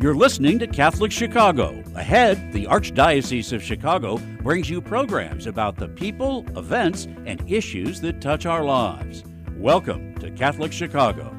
You're listening to Catholic Chicago. Ahead, the Archdiocese of Chicago brings you programs about the people, events, and issues that touch our lives. Welcome to Catholic Chicago.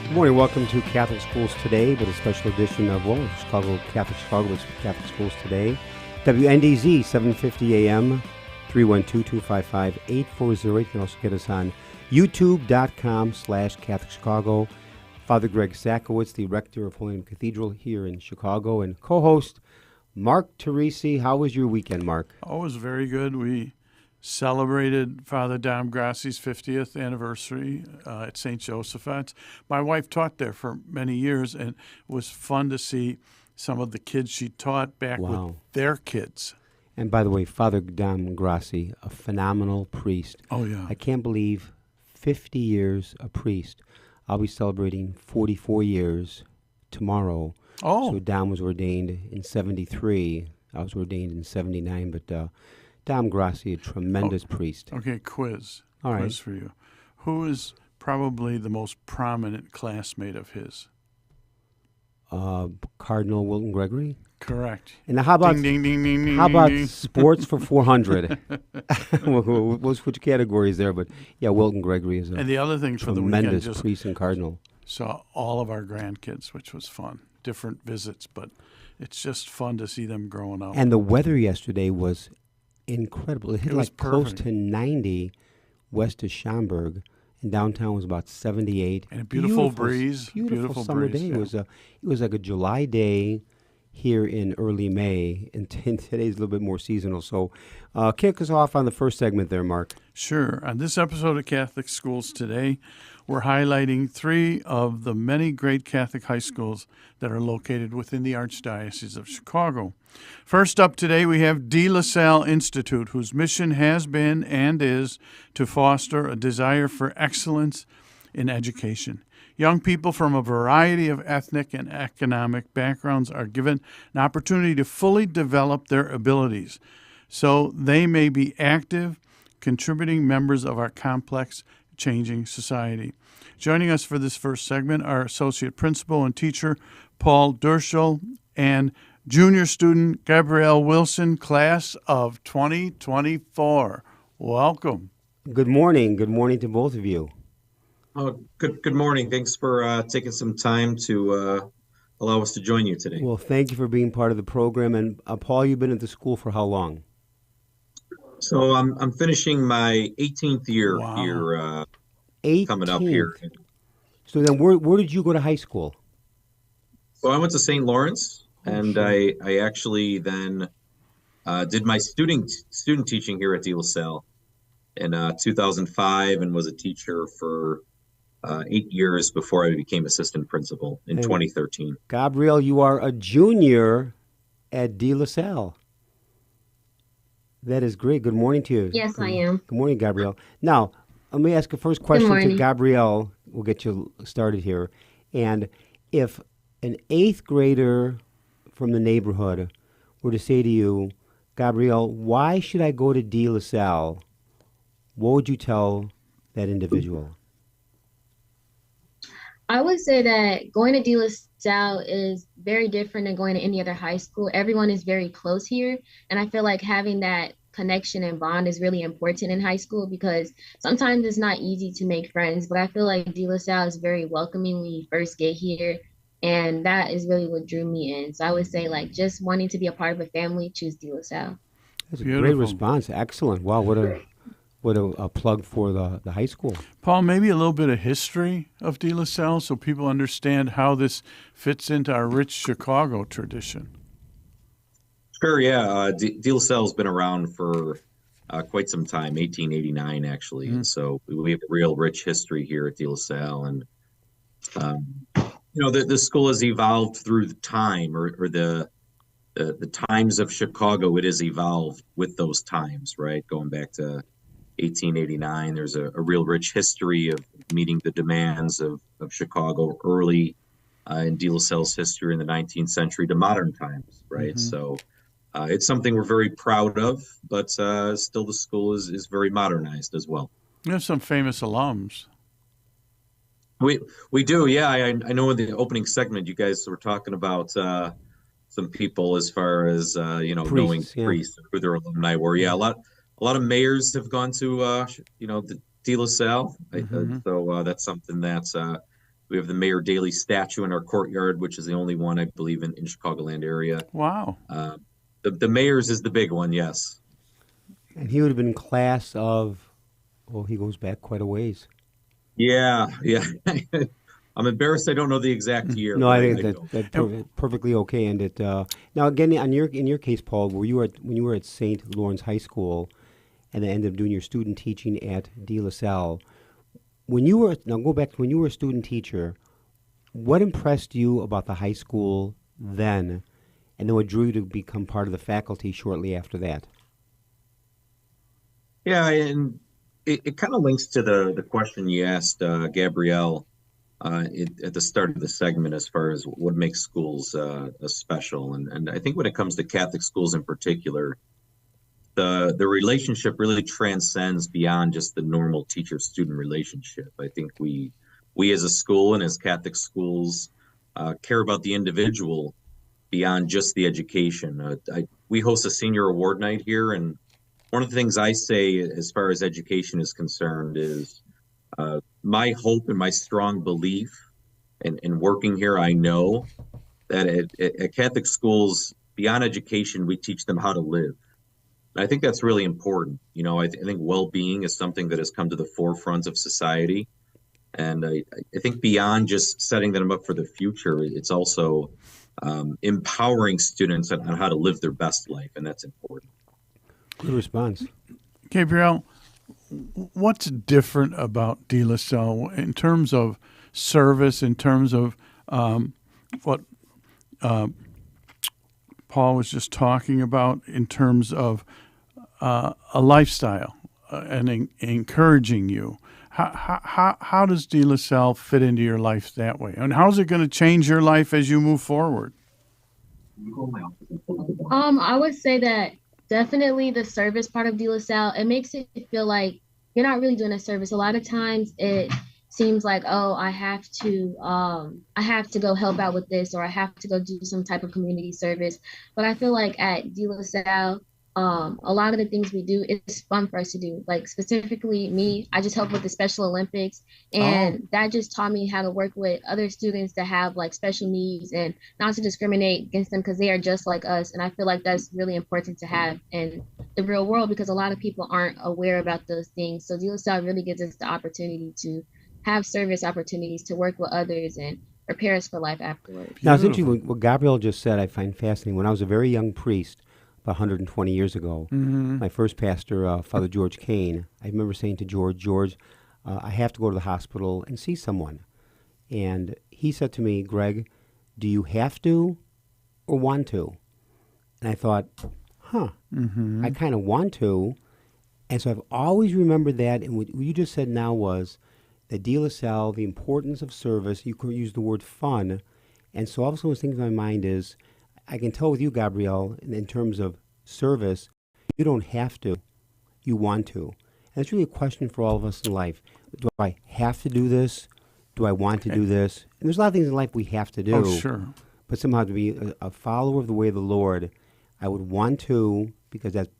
Good morning. Welcome to Catholic Schools Today, with a special edition of, Catholic Chicago with Catholic Schools Today. WNDZ, 750 AM, 312-255-8408. You can also get us on youtube.com/Catholic Chicago. Father Greg Sakowicz, the rector of Holy Name Cathedral here in Chicago, and co-host Mark Teresi. How was your weekend, Mark? Oh, it was very good. We celebrated Father Dom Grassi's 50th anniversary at St. Joseph's. My wife taught there for many years, and it was fun to see some of the kids she taught back with their kids. And by the way, Father Dom Grassi, a phenomenal priest. Oh, yeah. I can't believe 50 years a priest. I'll be celebrating 44 years tomorrow. Oh. So Dom was ordained in 73. I was ordained in 79, but Dom Grassi, a tremendous priest. Okay, quiz. All right. Quiz for you. Who is probably the most prominent classmate of his? Cardinal Wilton Gregory. Correct. And how about ding, ding, ding, ding, how about ding. sports for 400? We'll switch categories there, but yeah, Wilton Gregory is a And the other thing for the weekend, tremendous just priest and cardinal. saw all of our grandkids, which was fun. Different visits, but it's just fun to see them growing up. And the weather yesterday was incredible. It hit was like close perfect. to 90 west of Schaumburg, and downtown was about 78. And a beautiful breeze. Beautiful summer breeze, day. yeah. It was like a July day here in early May, and today's a little bit more seasonal. So kick us off on the first segment there, Mark. Sure. On this episode of Catholic Schools Today, we're highlighting three of the many great Catholic high schools that are located within the Archdiocese of Chicago. First up today, we have DeLaSalle Institute, whose mission has been and is to foster a desire for excellence in education. Young people from a variety of ethnic and economic backgrounds are given an opportunity to fully develop their abilities so they may be active, contributing members of our complex, changing society. Joining us for this first segment are Associate Principal and Teacher Paul Derschel and Junior Student Gabrielle Wilson, class of 2024. Welcome. Good morning. Good morning to both of you. Oh, good morning. Thanks for taking some time to allow us to join you today. Well, thank you for being part of the program. And Paul, you've been at the school for how long? So I'm finishing my 18th year here, 18th. coming up here. So then where did you go to high school? So I went to St. Lawrence, and I actually then did my student teaching here at DeLaSalle in 2005, and was a teacher for 8 years before I became assistant principal in 2013. Gabrielle, you are a junior at DeLaSalle. That is great. Good morning to you. Yes, I am. Good morning, Gabrielle. Now, let me ask a first question to Gabrielle. We'll get you started here. And if an 8th grader from the neighborhood were to say to you, Gabrielle, why should I go to DeLaSalle? What would you tell that individual? I would say that going to DeLaSalle is very different than going to any other high school. Everyone is very close here, and I feel like having that connection and bond is really important in high school, because sometimes it's not easy to make friends, but I feel like DeLaSalle is very welcoming when you first get here, and that is really what drew me in. So I would say, like, just wanting to be a part of a family, choose DeLaSalle. That's a great response. Excellent. Wow, what a plug for the high school. Paul, maybe a little bit of history of DeLaSalle so people understand how this fits into our rich Chicago tradition. Sure, yeah. DeLaSalle has been around for quite some time, 1889 actually. And so we have a real rich history here at DeLaSalle. And, the school has evolved through the time, or the the times of Chicago, it has evolved with those times, right? Going back to 1889, there's a real rich history of meeting the demands of Chicago early in DeLaSalle's history in the 19th century to modern times, right? Mm-hmm. So it's something we're very proud of, but still the school is very modernized as well. You have some famous alums. We do, yeah. I know in the opening segment you guys were talking about some people as far as knowing priests, who their alumni were. Yeah, a lot of mayors have gone to the DeLaSalle. Mm-hmm. So that's something that's we have the Mayor Daley statue in our courtyard, which is the only one I believe in Chicagoland area. Wow. The mayor's is the big one, yes. And he would have been class of, he goes back quite a ways. Yeah. I'm embarrassed I don't know the exact year. No, I think that's perfectly okay. And it now again in your case, Paul, when you were at St. Lawrence High School, and then ended up doing your student teaching at DeLaSalle. When you were a student teacher, what impressed you about the high school then, and then what drew you to become part of the faculty shortly after that? Yeah, and it kind of links to the question you asked Gabrielle at the start of the segment as far as what makes schools special. And I think when it comes to Catholic schools in particular, the relationship really transcends beyond just the normal teacher-student relationship. I think we as a school and as Catholic schools care about the individual beyond just the education. We host a senior award night here, and one of the things I say as far as education is concerned is my hope and my strong belief in working here, I know that at Catholic schools, beyond education, we teach them how to live. And I think that's really important. I think well-being is something that has come to the forefront of society. And I think beyond just setting them up for the future, it's also empowering students on how to live their best life, and that's important. Good response. Gabrielle, what's different about DeLaSalle in terms of service, in terms of what Paul was just talking about, in terms of a lifestyle and encouraging you? How does DeLaSalle fit into your life that way? And how is it going to change your life as you move forward? I would say that definitely the service part of DeLaSalle, it makes it feel like you're not really doing a service. A lot of times it seems like, I have to go help out with this, or I have to go do some type of community service. But I feel like at DeLaSalle, a lot of the things we do, it's fun for us to do. Like specifically me, I just help with the Special Olympics, and that just taught me how to work with other students that have like special needs and not to discriminate against them because they are just like us. And I feel like that's really important to have in the real world because a lot of people aren't aware about those things. So DeLaSalle really gives us the opportunity to have service opportunities to work with others and prepare us for life afterwards. Now, it's interesting what Gabrielle just said. I find fascinating. When I was a very young priest, 120 years ago, my first pastor, Father George Kane, I remember saying to George, I have to go to the hospital and see someone. And he said to me, Greg, do you have to or want to? And I thought, I kind of want to. And so I've always remembered that. And what you just said now was that DeLaSalle, the importance of service, you could use the word fun. And so also what's thinking in my mind is, I can tell with you, Gabrielle, in terms of service, you don't have to, you want to. And it's really a question for all of us in life. Do I have to do this? Do I want to do this? And there's a lot of things in life we have to do. Oh, sure. But somehow to be a follower of the way of the Lord, I would want to, because that's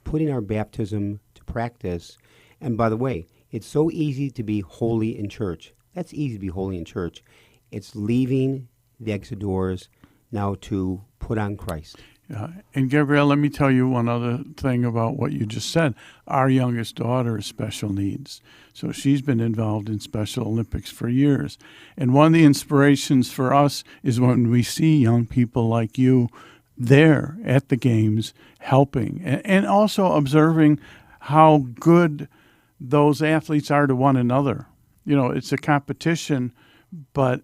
putting our baptism to practice. And by the way, it's so easy to be holy in church. That's easy to be holy in church. It's leaving the exit doors now to put on Christ. And Gabrielle, let me tell you one other thing about what you just said. Our youngest daughter is special needs. So she's been involved in Special Olympics for years. And one of the inspirations for us is when we see young people like you there at the games helping and also observing how good those athletes are to one another. It's a competition. But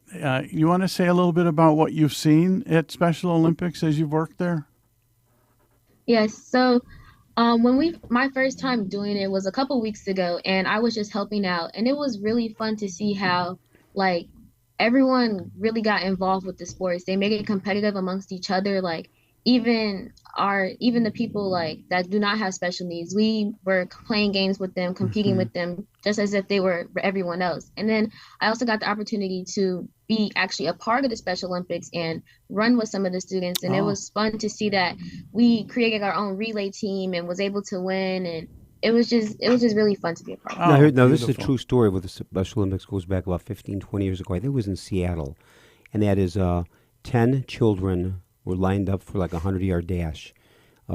you want to say a little bit about what you've seen at Special Olympics as you've worked there? Yes. So my first time doing it was a couple weeks ago, and I was just helping out, and it was really fun to see how like everyone really got involved with the sports. They make it competitive amongst each other. Like even the people like that do not have special needs, we were playing games with them, competing Hmm. with them, just as if they were everyone else. And then I also got the opportunity to be actually a part of the Special Olympics and run with some of the students, and it Oh, was fun to see that we created our own relay team and was able to win, and it was just really fun to be a part of. oh, Now, this is a beautiful. true story with the Special Olympics goes back about 15, 20 years ago. I think it was in Seattle. And that is 10 children were lined up for like a 100-yard dash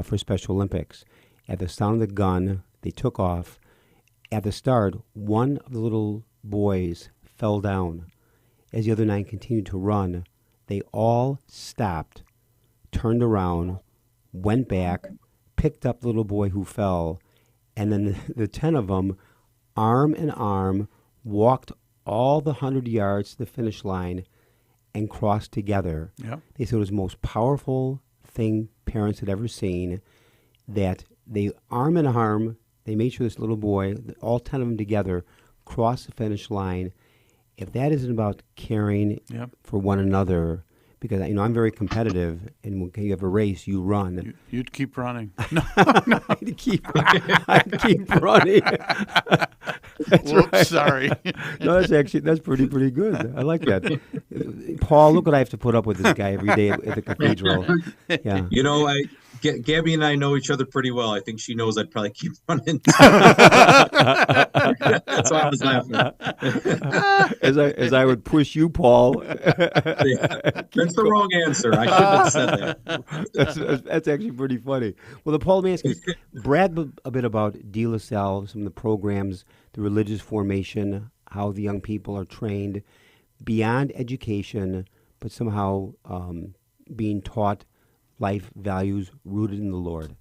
for Special Olympics. At the sound of the gun, they took off. At the start, one of the little boys fell down. As the other 9 continued to run, they all stopped, turned around, went back, picked up the little boy who fell, and then the 10 of them, arm in arm, walked all the 100 yards to the finish line and crossed together. Yep. They said it was the most powerful thing parents had ever seen, that they arm in arm, they made sure this little boy, all 10 of them together, crossed the finish line. If that isn't about caring Yep. for one another, because I'm very competitive, and when you have a race, you run. You'd keep running. I'd keep running. That's Whoops, right. sorry. No, that's pretty good. I like that. Paul, look what I have to put up with this guy every day at the cathedral. Yeah. You know, Gabby and I know each other pretty well. I think she knows I'd probably keep running. That's why I was laughing. As I would push you, Paul. That's the wrong answer. I shouldn't have said that. That's actually pretty funny. Well, Paul, let me ask you, brag a bit about DeLaSalle, some of the programs, the religious formation, how the young people are trained beyond education, but somehow being taught life values rooted in the Lord.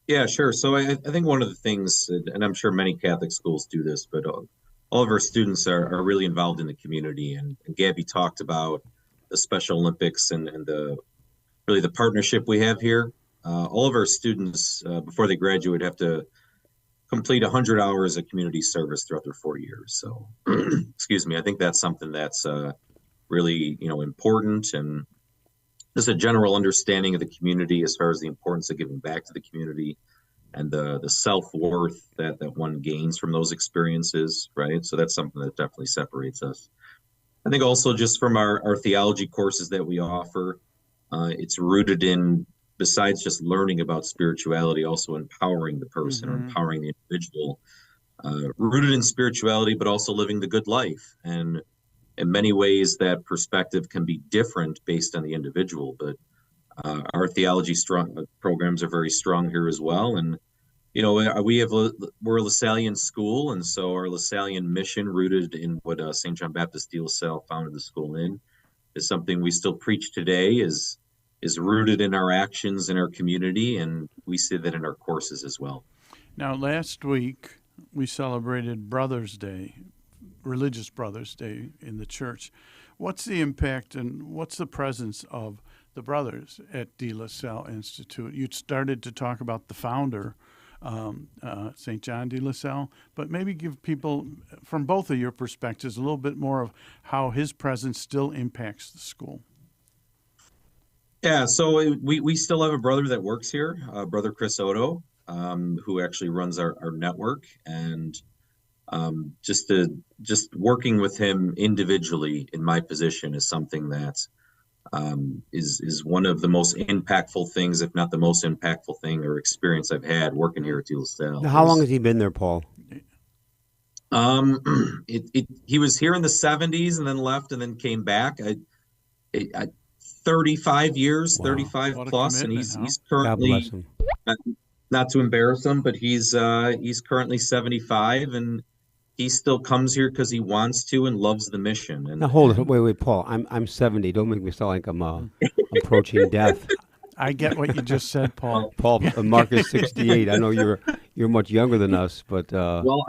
Yeah, sure. So I think one of the things, and I'm sure many Catholic schools do this, but all of our students are really involved in the community. And Gabby talked about the Special Olympics and the partnership we have here. All of our students, before they graduate, have to complete 100 hours of community service throughout their 4 years. So, excuse me, I think that's something that's really, important, and just a general understanding of the community as far as the importance of giving back to the community and the self-worth that one gains from those experiences, right? So that's something that definitely separates us. I think also just from our theology courses that we offer, it's rooted in, besides just learning about spirituality, also empowering the person or empowering the individual, rooted in spirituality, but also living the good life. And in many ways, that perspective can be different based on the individual, but our theology programs are very strong here as well. And we're a LaSallian school, and so our LaSallian mission, rooted in what St. John Baptist de La Salle founded the school in, is something we still preach today. Is rooted in our actions in our community, and we see that in our courses as well. Now, last week we celebrated Brothers' Day, Religious Brothers' Day in the church. What's the impact and what's the presence of the brothers at DeLaSalle Institute? You started to talk about the founder, St. John de La Salle, but maybe give people, from both of your perspectives, a little bit more of how his presence still impacts the school. Yeah, so we still have a brother that works here, Brother Chris Odo, who actually runs our network, and just working with him individually in my position is something that is one of the most impactful things, if not the most impactful thing or experience I've had working here at DeLaSalle. Now, how long has he been there, Paul? He was here in the 70s and then left and then came back. 35 years, Wow. 35 plus, and he's God bless currently, him. not to embarrass him, but he's currently 75, and he still comes here because he wants to and loves the mission. And Now hold it. Wait, Paul. I'm 70. Don't make me sound like I'm approaching death. I get what you just said, Paul. Paul, Mark is 68. I know you're much younger than us, but well,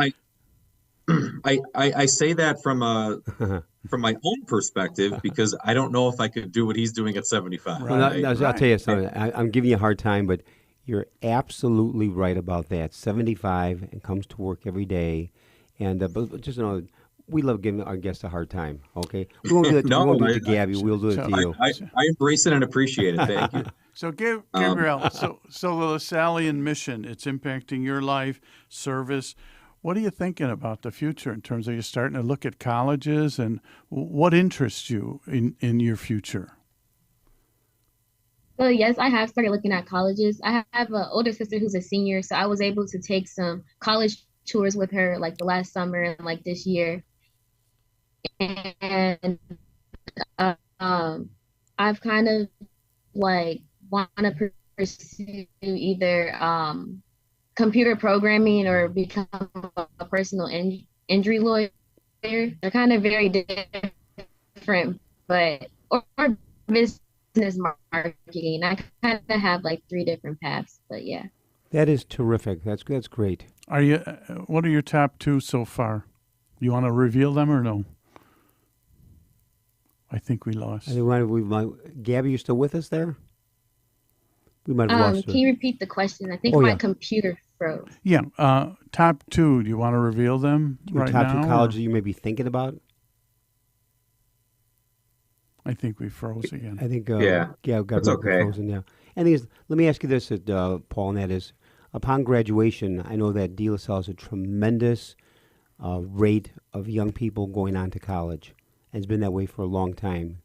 I say that from from my own perspective, because I don't know if I could do what he's doing at 75. Right. Well, I'll tell you something. I'm giving you a hard time, but you're absolutely right about that. 75 and comes to work every day. And but just know, we love giving our guests a hard time, okay? We won't do it, we won't do it to Gabby. We'll do it to you. I embrace it and appreciate it. Thank you. So, Gabriel, so the LaSallian mission, it's impacting your life, service. What are you thinking about the future in terms of you starting to look at colleges, and what interests you in your future? Well, yes, I have started looking at colleges. I have an older sister who's a senior, so I was able to take some college tours with her like the last summer and like this year. And I've kind of like want to pursue either computer programming or become a personal injury lawyer. They're kind of very different, but or business marketing. I kind of have like 3 different paths, but yeah. That is terrific. That's great. Are you? What are your top 2 so far? You want to reveal them or no? I think we lost. Gabby, you still with us there? We might have lost her. Can you repeat the question? I think my computer froze. Yeah. Top 2. Do you want to reveal them right now? Top 2 colleges you may be thinking about? I think we froze again. I think that's okay. Frozen, yeah. And let me ask you this, Paul, and that is, upon graduation, I know that DeLaSalle has a tremendous rate of young people going on to college. And it's been that way for a long time.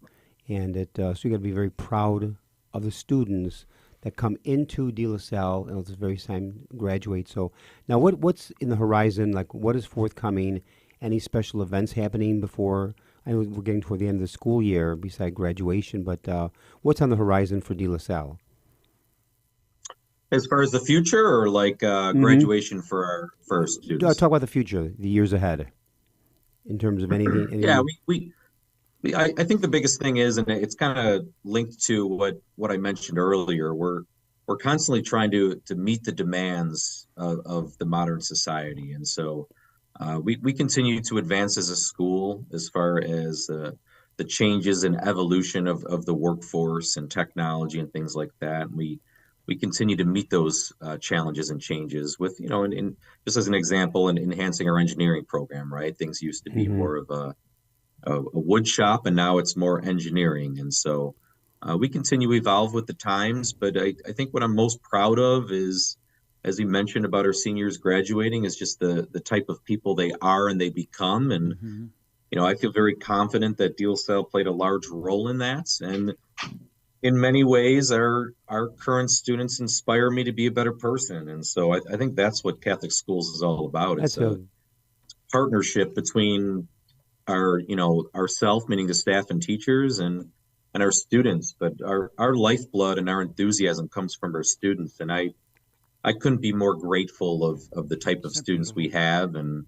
And so you got to be very proud of the students that come into DeLaSalle and at this very time graduate. So now what's in the horizon? Like, what is forthcoming? Any special events happening before? I know we're getting toward the end of the school year beside graduation, but what's on the horizon for DeLaSalle? As far as the future, or like graduation for our first students? Talk about the future, the years ahead, in terms of anything. Yeah, I think the biggest thing is, and it's kind of linked to what I mentioned earlier. We're constantly trying to meet the demands of the modern society, and so we continue to advance as a school as far as the changes and evolution of the workforce and technology and things like that. And we continue to meet those challenges and changes with, in just as an example, in enhancing our engineering program, right? Things used to be more of a wood shop, and now it's more engineering. And so we continue to evolve with the times. But I think what I'm most proud of is, as you mentioned about our seniors graduating, is just the type of people they are and they become. And, I feel very confident that DeLaSalle played a large role in that. And in many ways, our current students inspire me to be a better person. And so I think that's what Catholic Schools is all about. It's a partnership between ourself, meaning the staff and teachers, and our students. But our lifeblood and our enthusiasm comes from our students. And I couldn't be more grateful of the type of students we have and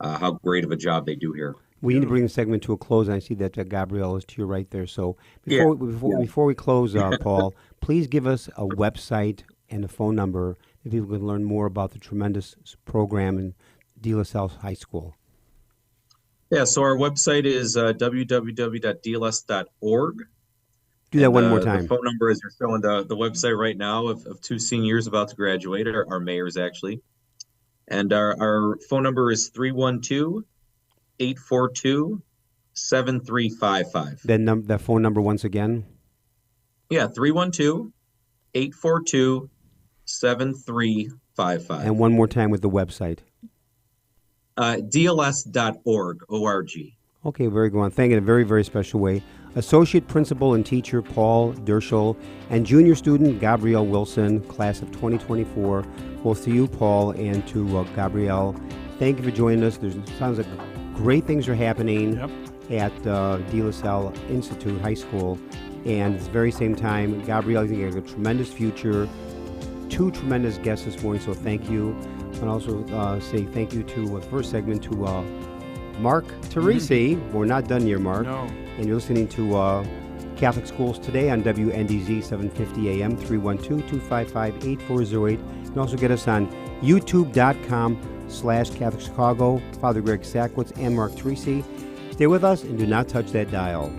how great of a job they do here. We need to bring the segment to a close, and I see that Gabrielle is to your right there. So before we close, Paul, please give us a website and a phone number if people can learn more about the tremendous program in DeLaSalle High School. Yeah, so our website is www.dls.org. Do that one more time. The phone number is you're showing the website right now of 2 seniors about to graduate, our mayors actually. And our phone number is 312-842-7355. Then that phone number once again? Yeah, 312-842-7355. And one more time with the website. DLS.org, O-R-G. Okay, very good. Thank you in a very, very special way. Associate Principal and Teacher Paul Derschel and Junior Student Gabrielle Wilson, Class of 2024. Both to you, Paul, and to Gabrielle. Thank you for joining us. Sounds like great things are happening at DeLaSalle Institute High School. And at the very same time, Gabrielle, I think you have a tremendous future. 2 tremendous guests this morning, so thank you. And also say thank you to the first segment to Mark Teresi. We're not done here, Mark. No. And you're listening to Catholic Schools Today on WNDZ 750 AM, 312-255-8408. You can also get us on youtube.com/CatholicChicago. Father Greg Sackwitz and Mark Teresi. Stay with us and do not touch that dial.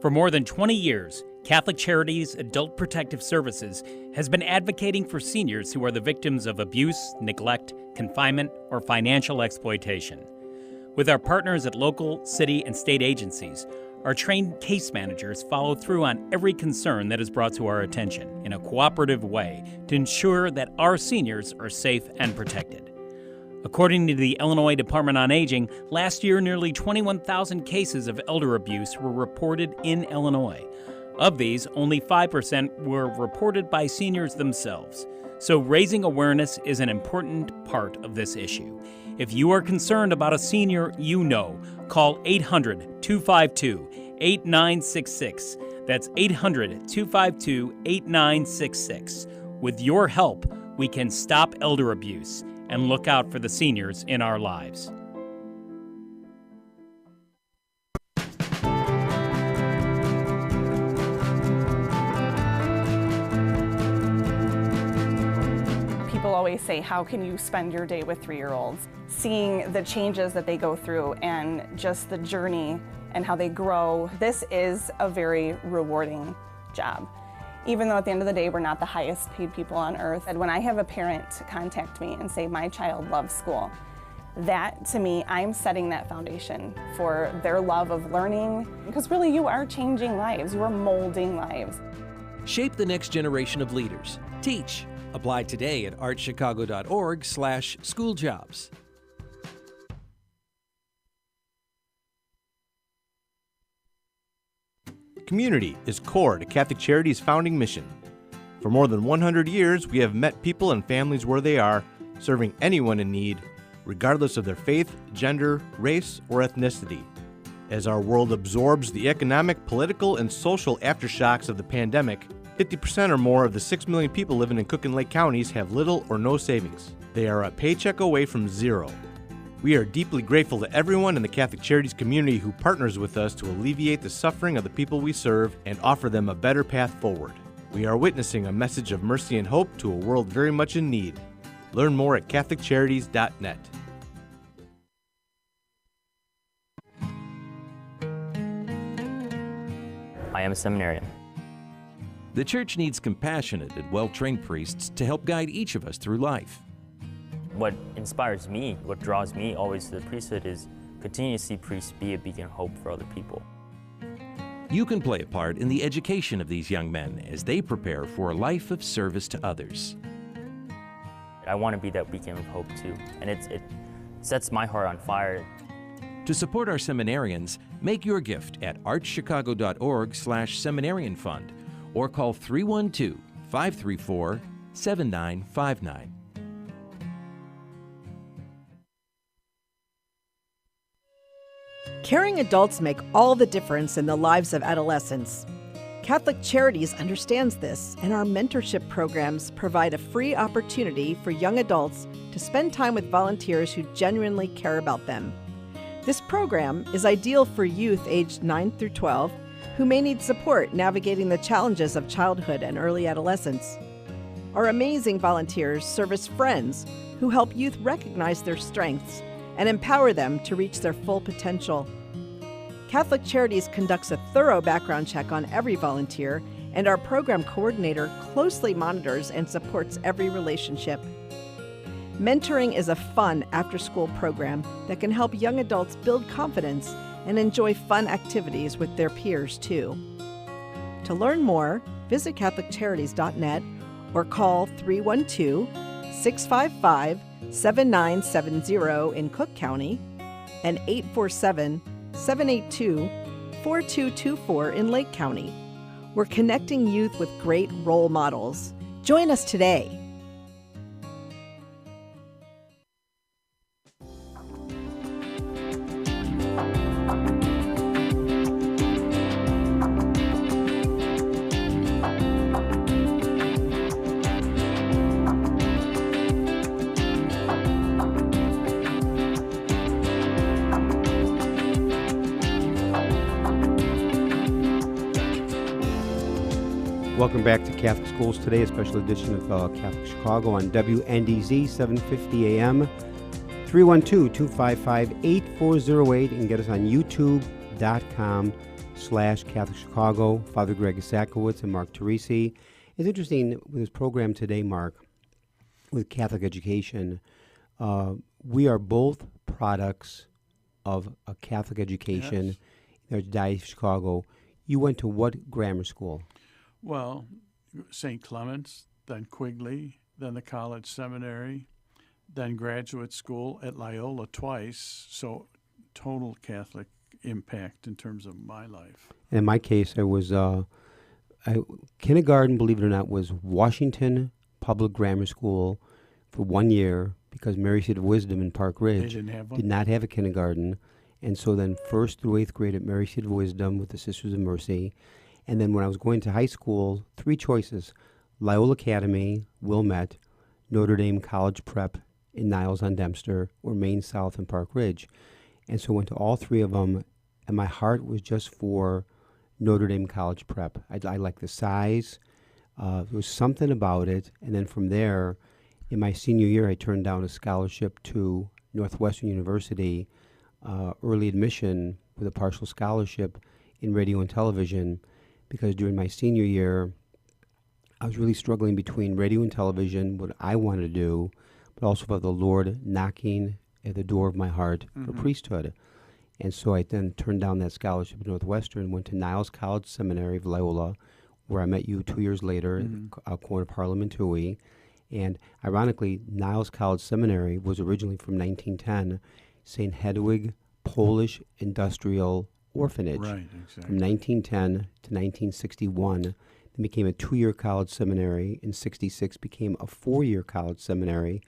For more than 20 years, Catholic Charities Adult Protective Services has been advocating for seniors who are the victims of abuse, neglect, confinement, or financial exploitation. With our partners at local, city, and state agencies, our trained case managers follow through on every concern that is brought to our attention in a cooperative way to ensure that our seniors are safe and protected. According to the Illinois Department on Aging, last year nearly 21,000 cases of elder abuse were reported in Illinois. Of these, only 5% were reported by seniors themselves. So raising awareness is an important part of this issue. If you are concerned about a senior you know, call 800-252-8966. That's 800-252-8966. With your help, we can stop elder abuse and look out for the seniors in our lives. People always say, how can you spend your day with 3-year-olds? Seeing the changes that they go through and just the journey and how they grow, this is a very rewarding job. Even though at the end of the day, we're not the highest paid people on earth. And when I have a parent contact me and say, my child loves school, that to me, I'm setting that foundation for their love of learning. Because really, you are changing lives. You are molding lives. Shape the next generation of leaders. Teach. Apply today at archchicago.org/schooljobs. Community is core to Catholic Charities' founding mission. For more than 100 years, we have met people and families where they are, serving anyone in need, regardless of their faith, gender, race, or ethnicity. As our world absorbs the economic, political, and social aftershocks of the pandemic, 50% or more of the 6 million people living in Cook and Lake counties have little or no savings. They are a paycheck away from zero. We are deeply grateful to everyone in the Catholic Charities community who partners with us to alleviate the suffering of the people we serve and offer them a better path forward. We are witnessing a message of mercy and hope to a world very much in need. Learn more at CatholicCharities.net. I am a seminarian. The Church needs compassionate and well-trained priests to help guide each of us through life. What inspires me, what draws me always to the priesthood is continue to see priests be a beacon of hope for other people. You can play a part in the education of these young men as they prepare for a life of service to others. I want to be that beacon of hope too, and it sets my heart on fire. To support our seminarians, make your gift at archchicago.org/seminarian fund or call 312-534-7959. Caring adults make all the difference in the lives of adolescents. Catholic Charities understands this, and our mentorship programs provide a free opportunity for young adults to spend time with volunteers who genuinely care about them. This program is ideal for youth aged 9 through 12 who may need support navigating the challenges of childhood and early adolescence. Our amazing volunteers serve as friends who help youth recognize their strengths and empower them to reach their full potential. Catholic Charities conducts a thorough background check on every volunteer, and our program coordinator closely monitors and supports every relationship. Mentoring is a fun after-school program that can help young adults build confidence and enjoy fun activities with their peers, too. To learn more, visit CatholicCharities.net or call 312-655-7970 in Cook County and 847-782-4224 in Lake County. We're connecting youth with great role models. Join us today. Welcome back to Catholic Schools Today, a special edition of Catholic Chicago on WNDZ, 750 AM, 312-255-8408, and get us on youtube.com/Catholic Chicago. Father Greg Isakowitz and Mark Teresi. It's interesting with this program today, Mark, with Catholic education. We are both products of a Catholic education in the Archdiocese of Chicago. You went to what grammar school? Well, St. Clement's, then Quigley, then the college seminary, then graduate school at Loyola twice. So total Catholic impact in terms of my life. In my case, I was kindergarten, believe it or not, was Washington Public Grammar School for 1 year because Mary Seat of Wisdom in Park Ridge did not have a kindergarten. And so then 1st through 8th grade at Mary Seat of Wisdom with the Sisters of Mercy. And then when I was going to high school, 3 choices: Loyola Academy, Wilmette, Notre Dame College Prep in Niles-on-Dempster, or Maine South and Park Ridge. And so I went to all 3 of them, and my heart was just for Notre Dame College Prep. I liked the size. There was something about it. And then from there, in my senior year, I turned down a scholarship to Northwestern University, early admission with a partial scholarship in radio and television, because during my senior year, I was really struggling between radio and television, what I wanted to do, but also about the Lord knocking at the door of my heart for priesthood. And so I then turned down that scholarship at Northwestern, went to Niles College Seminary of Loyola, where I met you 2 years later at Corner Parliament Tui. And ironically, Niles College Seminary was originally from 1910, St. Hedwig Polish Industrial Orphanage. Right, exactly. From 1910 to 1961. Then became a 2-year college seminary. In 66 became a 4-year college seminary.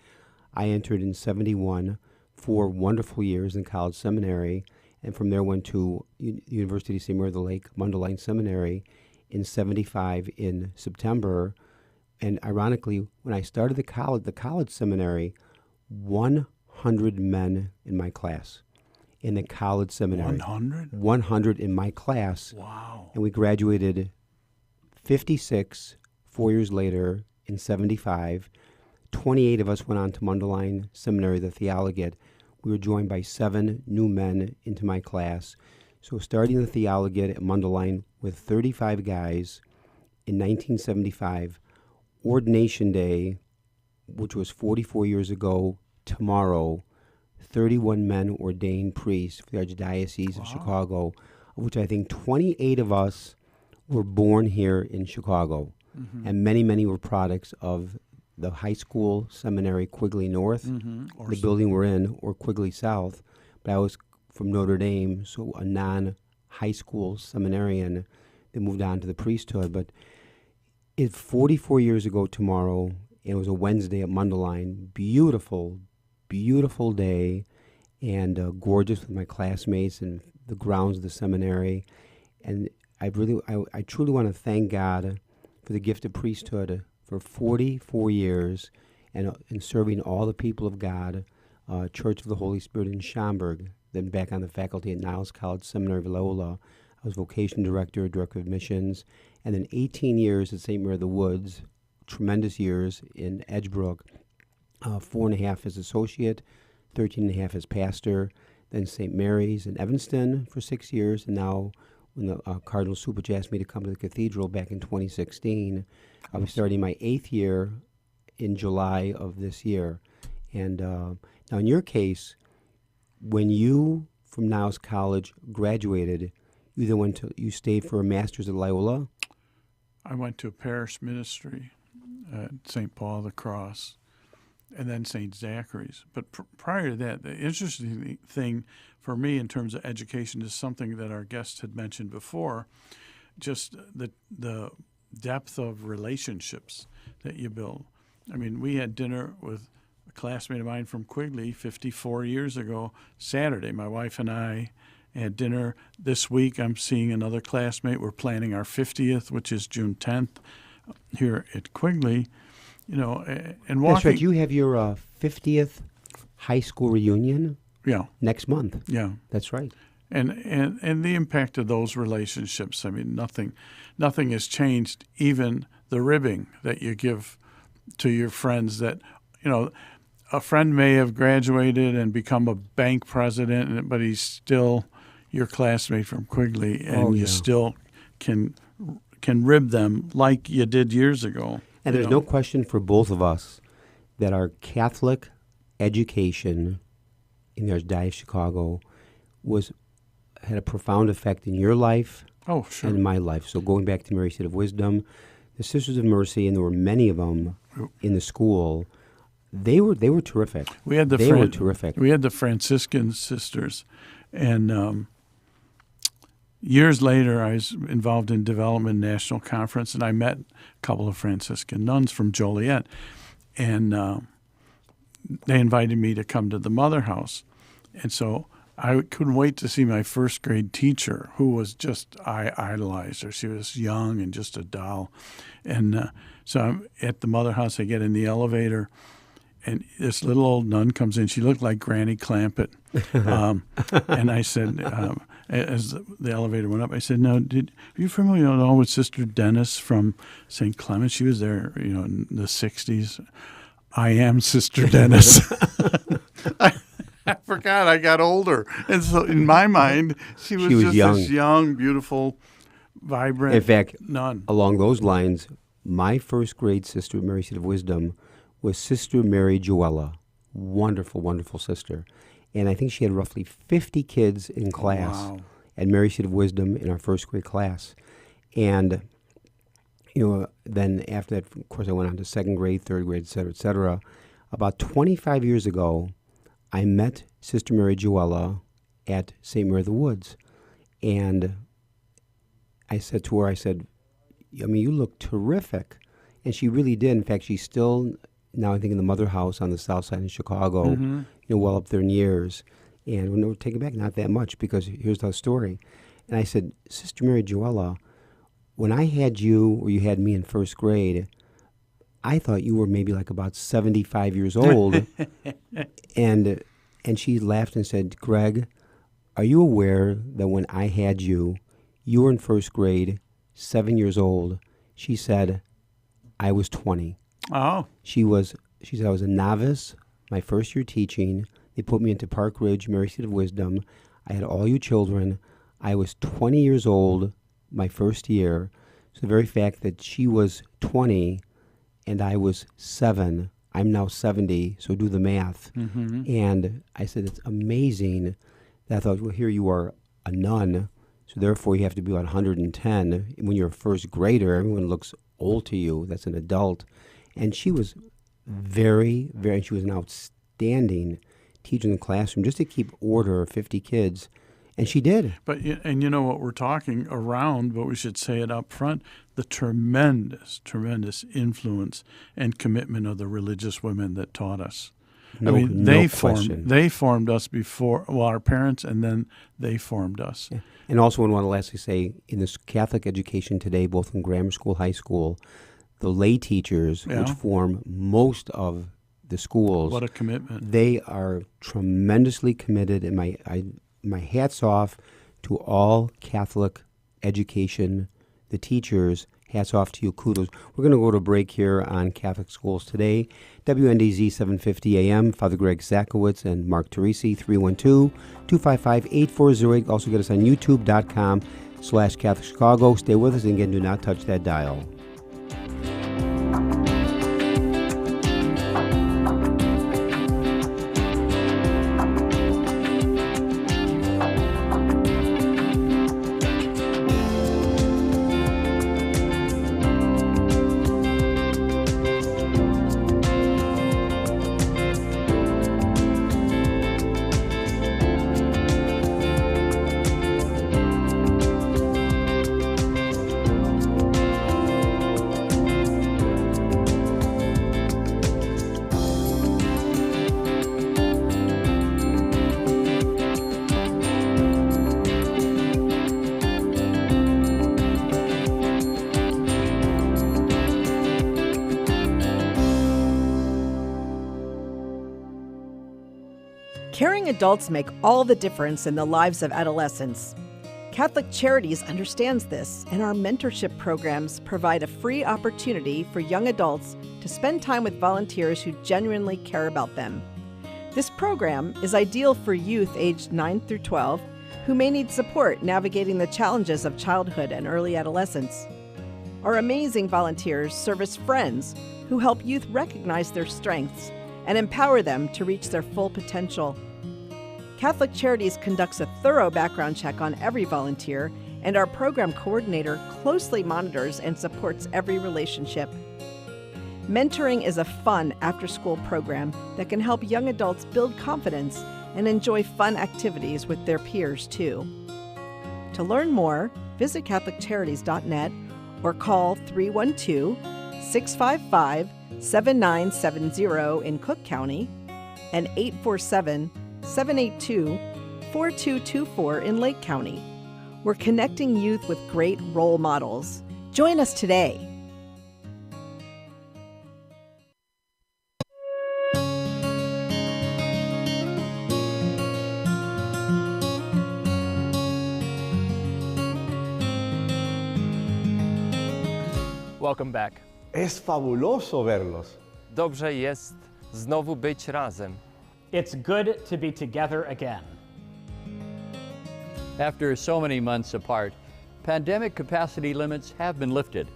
I entered in 71, 4 wonderful years in college seminary, and from there went to University of St. Mary of the Lake, Mundelein Seminary in 75 in September. And ironically, when I started the college seminary, 100 men in my class. In the college seminary. 100? 100 in my class. Wow. And we graduated 56 4 years later in 75. 28 of us went on to Mundelein Seminary, the theologate. We were joined by 7 new men into my class. So starting the theologate at Mundelein with 35 guys in 1975, ordination day, which was 44 years ago tomorrow, 31 men ordained priests for the Archdiocese of Chicago, of which I think 28 of us were born here in Chicago. And many, many were products of the high school seminary Quigley North, the building we're in, or Quigley South. But I was from Notre Dame, so a non-high school seminarian that moved on to the priesthood. But it's 44 years ago tomorrow, and it was a Wednesday at Mundelein. Beautiful, beautiful day, and gorgeous with my classmates and the grounds of the seminary. And I truly want to thank God for the gift of priesthood for 44 years and serving all the people of God, Church of the Holy Spirit in Schaumburg, then back on the faculty at Niles College Seminary of Loyola. I was vocation director, director of missions, and then 18 years at St. Mary of the Woods, tremendous years in Edgebrook, 4.5 as associate, 13.5 as pastor, then St. Mary's in Evanston for 6 years, and now when the Cardinal Supich asked me to come to the cathedral back in 2016, I was starting my 8th year in July of this year. And now in your case, when you from Niles College graduated, you then you stayed for a master's at Loyola? I went to a parish ministry at St. Paul of the Cross, and then St. Zachary's. But prior to that, the interesting thing for me in terms of education is something that our guest had mentioned before, just the depth of relationships that you build. I mean, we had dinner with a classmate of mine from Quigley 54 years ago, Saturday. My wife and I had dinner. This week I'm seeing another classmate. We're planning our 50th, which is June 10th, here at Quigley. You know, and walking. That's right. You have your 50th high school reunion. Yeah. Next month. Yeah. That's right. And the impact of those relationships. I mean, nothing has changed. Even the ribbing that you give to your friends, that, a friend may have graduated and become a bank president, but he's still your classmate from Quigley, and you still can rib them like you did years ago. And there's no question for both of us that our Catholic education in the Archdiocese of Chicago had a profound effect in your life and in my life. So going back to Mary Seat of Wisdom, the Sisters of Mercy, and there were many of them in the school. They were terrific. They were terrific. We had the Franciscan sisters, and years later, I was involved in Development National Conference, and I met a couple of Franciscan nuns from Joliet, and they invited me to come to the Mother House, and so I couldn't wait to see my first grade teacher, who was I idolized her. She was young and just a doll. And so I'm at the Mother House. I get in the elevator, and this little old nun comes in. She looked like Granny Clampett. And I said, as the elevator went up, I said, "Now, are you familiar at all with Sister Dennis from St. Clement? She was there, in the 60s. I am Sister Dennis." I forgot I got older. And so in my mind, she was just young. This young, beautiful, vibrant In fact, nun. Along those lines, my first grade sister, Mary Seat of Wisdom, was Sister Mary Joella. Wonderful, wonderful sister. And I think she had roughly 50 kids in class at Mary Seat of Wisdom in our first grade class. And, then after that, of course, I went on to second grade, third grade, et cetera, et cetera. About 25 years ago, I met Sister Mary Joella at St. Mary of the Woods, and I said to her, you look terrific. And she really did. In fact, she's still now, I think, in the Mother House on the south side in Chicago, well up there in years. And we're taken back, not that much, because here's the story. And I said, Sister Mary Joella, when I had you, or you had me in first grade, I thought you were maybe like about 75 years old. and she laughed and said, Greg, are you aware that when I had you, you were in first grade, 7 years old? She said, I was 20. Oh. She said, I was a novice, my first year teaching. They put me into Park Ridge, Mary Seat of Wisdom. I had all you children. I was 20 years old my first year. So the very fact that she was 20 and I was 7, I'm now 70, so do the math. And I said, it's amazing that I thought, well, here you are a nun, so therefore you have to be about 110. When you're a first grader, everyone looks old to you. That's an adult. And she was she was an outstanding teacher in the classroom, just to keep order of 50 kids. And she did. And you know what we're talking around, but we should say it up front, the tremendous, tremendous influence and commitment of the religious women that taught us. They formed us before, our parents, and then they formed us. Yeah. And also I want to lastly say, in this Catholic education today, both in grammar school, high school, the lay teachers, which form most of the schools. What a commitment. They are tremendously committed, and my hat's off to all Catholic education, the teachers. Hats off to you. Kudos. We're going to go to a break here on Catholic Schools Today. WNDZ 750 AM, Father Greg Zakowicz and Mark Teresi, 312-255-8408. Also get us on youtube.com/CatholicChicago. Stay with us, and again, do not touch that dial. Young adults make all the difference in the lives of adolescents. Catholic Charities understands this, and our mentorship programs provide a free opportunity for young adults to spend time with volunteers who genuinely care about them. This program is ideal for youth aged 9 through 12 who may need support navigating the challenges of childhood and early adolescence. Our amazing volunteers serve as friends who help youth recognize their strengths and empower them to reach their full potential. Catholic Charities conducts a thorough background check on every volunteer, and our program coordinator closely monitors and supports every relationship. Mentoring is a fun after-school program that can help young adults build confidence and enjoy fun activities with their peers, too. To learn more, visit CatholicCharities.net or call 312-655-7970 in Cook County and 847-782-4224 in Lake County. We're connecting youth with great role models. Join us today. Welcome back. Es fabuloso verlos. Dobrze jest znowu być razem. It's good to be together again. After so many months apart, pandemic capacity limits have been lifted,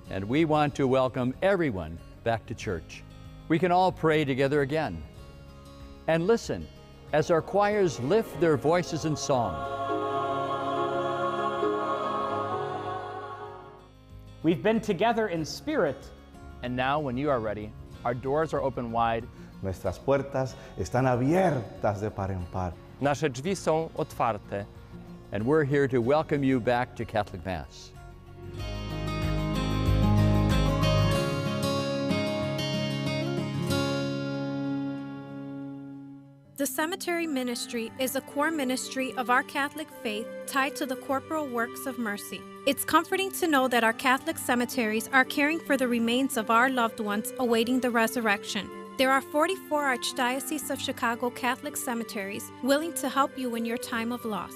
and we want to welcome everyone back to church. We can all pray together again. And listen as our choirs lift their voices in song. We've been together in spirit. And now, when you are ready, our doors are open wide. Nuestras puertas están abiertas de par en par. Nasze drzwi są otwarte. And we're here to welcome you back to Catholic Mass. The cemetery ministry is a core ministry of our Catholic faith tied to the corporal works of mercy. It's comforting to know that our Catholic cemeteries are caring for the remains of our loved ones awaiting the resurrection. There are 44 Archdiocese of Chicago Catholic cemeteries willing to help you in your time of loss.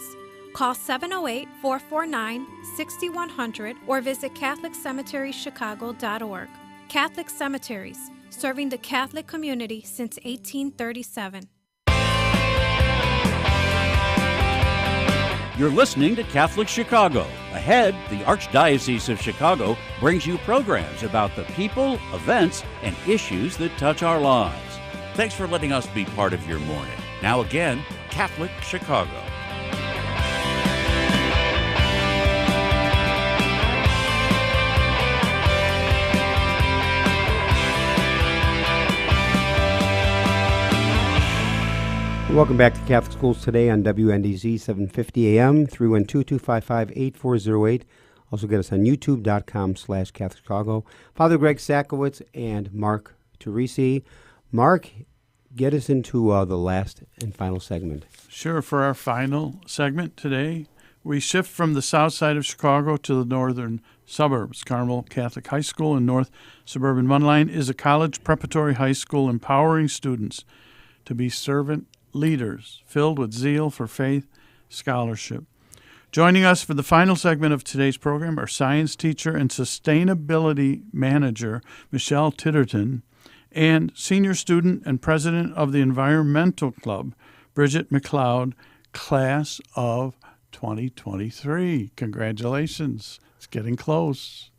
Call 708-449-6100 or visit CatholicCemeteriesChicago.org. Catholic Cemeteries, serving the Catholic community since 1837. You're listening to Catholic Chicago. Ahead, the Archdiocese of Chicago brings you programs about the people, events, and issues that touch our lives. Thanks for letting us be part of your morning. Now again, Catholic Chicago. Welcome back to Catholic Schools Today on WNDZ 750 AM, 312-255-8408. Also get us on youtube.com/CatholicChicago. Father Greg Sakowicz and Mark Teresi. Mark, get us into the last and final segment. Sure. For our final segment today, we shift from the south side of Chicago to the northern suburbs. Carmel Catholic High School in North Suburban Mundelein is a college preparatory high school empowering students to be servant leaders filled with zeal for faith, scholarship. Joining us for the final segment of today's program are science teacher and sustainability manager Michelle Titterton and senior student and president of the Environmental Club, Bridget McLeod, class of 2023. Congratulations. It's getting close.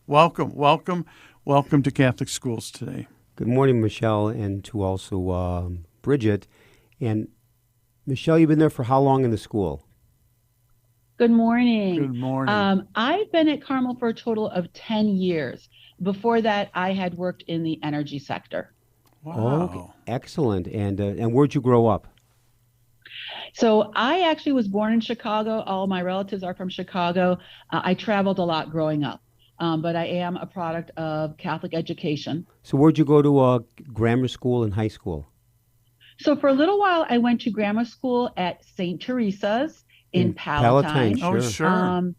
Welcome to Catholic Schools Today. Good morning, Michelle, and to also Bridget. And Michelle, you've been there for how long in the school? Good morning. Good morning. I've been at Carmel for a total of 10 years. Before that, I had worked in the energy sector. Wow. Okay. Excellent. And where'd you grow up? So I actually was born in Chicago. All my relatives are from Chicago. I traveled a lot growing up, but I am a product of Catholic education. So where'd you go to grammar school and high school? So for a little while, I went to grammar school at St. Teresa's in Palatine. Oh, sure.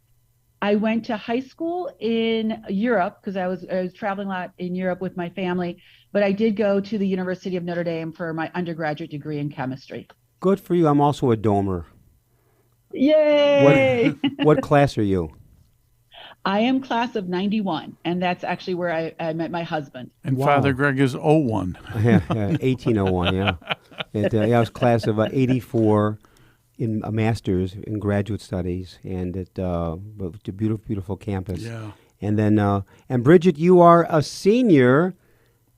I went to high school in Europe because I was traveling a lot in Europe with my family, but I did go to the University of Notre Dame for my undergraduate degree in chemistry. Good for you. I'm also a domer. Yay! What class are you? I am class of 91, and that's actually where I met my husband. And Father Greg is 01. Yeah, 1801, yeah. I was class of 84 in a master's in graduate studies, and at a beautiful, beautiful campus. Yeah. And then, and Bridget, you are a senior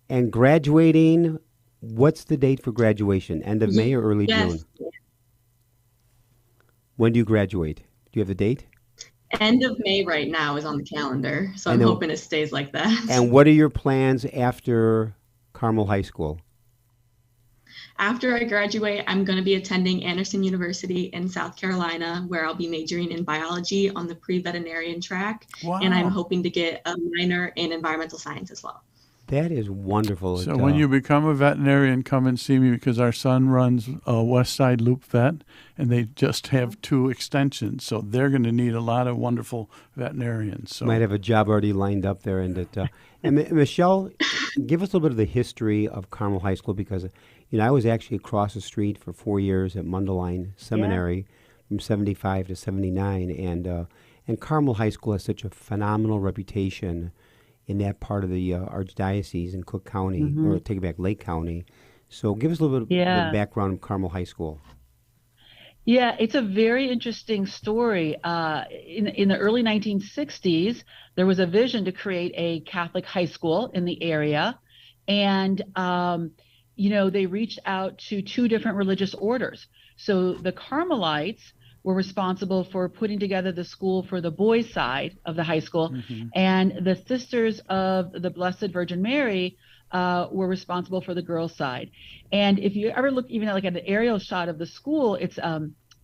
and graduating. What's the date for graduation? End of May or early June? When do you graduate? Do you have the date? End of May right now is on the calendar, so I'm hoping it stays like that. And what are your plans after Carmel High School? After I graduate, I'm going to be attending Anderson University in South Carolina, where I'll be majoring in biology on the pre-veterinarian track. Wow. And I'm hoping to get a minor in environmental science as well. That is wonderful. So when you become a veterinarian, come and see me, because our son runs West Side Loop Vet, and they just have 2 extensions. So they're going to need a lot of wonderful veterinarians. So might have a job already lined up there. And Michelle, give us a little bit of the history of Carmel High School, because I was actually across the street for 4 years at Mundelein Seminary from 75 to 79, and Carmel High School has such a phenomenal reputation in that part of the Archdiocese in Cook County, or take it back, Lake County. So give us a little bit of the background of Carmel High School. Yeah, it's a very interesting story. In the early 1960s, there was a vision to create a Catholic high school in the area. And, they reached out to 2 different religious orders. So the Carmelites were responsible for putting together the school for the boys' side of the high school, and the Sisters of the Blessed Virgin Mary were responsible for the girls' side. And if you ever look even at an aerial shot of the school, it's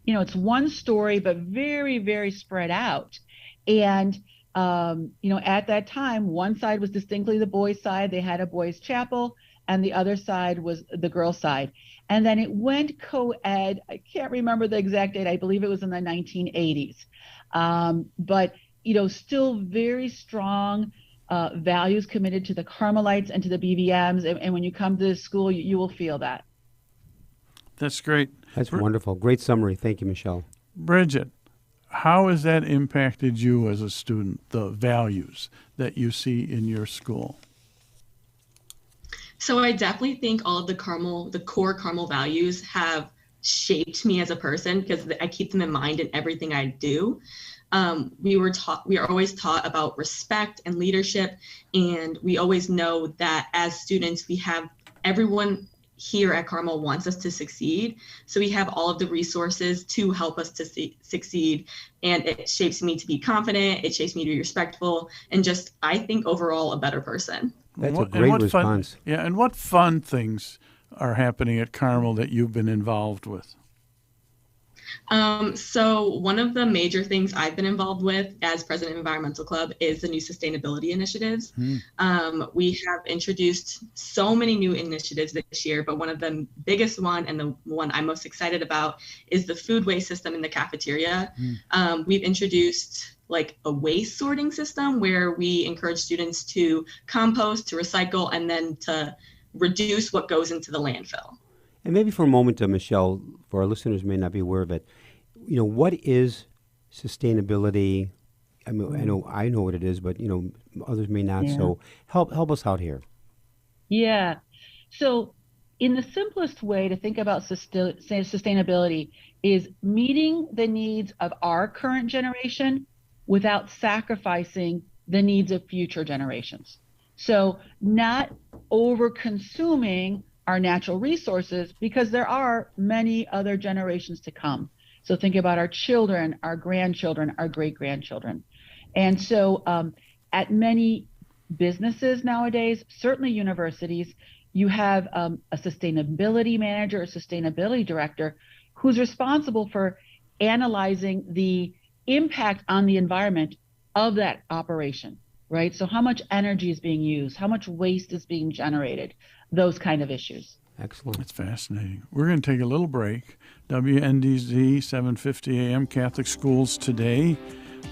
it's one story but very, very spread out. And at that time, one side was distinctly the boys' side. They had a boys' chapel, and the other side was the girls' side. And then it went co-ed. I can't remember the exact date. I believe it was in the 1980s. But, still very strong values committed to the Carmelites and to the BVMs. And when you come to the school, you will feel that. That's great. That's wonderful. Great summary. Thank you, Michelle. Bridget, how has that impacted you as a student, the values that you see in your school? So I definitely think all of the core Carmel values have shaped me as a person, because I keep them in mind in everything I do. We are always taught about respect and leadership, and we always know that as students, we have everyone here at Carmel wants us to succeed. So we have all of the resources to help us to succeed. And it shapes me to be confident. It shapes me to be respectful, and just, I think, overall a better person. That's a great response. And what fun things are happening at Carmel that you've been involved with? So one of the major things I've been involved with as president of Environmental Club is the new sustainability initiatives. We have introduced so many new initiatives this year, but one of the biggest one, and the one I'm most excited about, is the food waste system in the cafeteria. We've introduced a waste sorting system where we encourage students to compost, to recycle, and then to reduce what goes into the landfill. And maybe for a moment, Michelle, for our listeners who may not be aware of it, what is sustainability? I mean, I know what it is, but others may not. Yeah. So help us out here. Yeah. So in the simplest way to think about sustainability is meeting the needs of our current generation without sacrificing the needs of future generations. So not over-consuming our natural resources, because there are many other generations to come. So think about our children, our grandchildren, our great-grandchildren. And so at many businesses nowadays, certainly universities, you have a sustainability manager, a sustainability director who's responsible for analyzing the impact on the environment of that operation, right? So how much energy is being used, how much waste is being generated, those kind of issues. Excellent. That's fascinating. We're going to take a little break. WNDZ 750 AM Catholic Schools Today.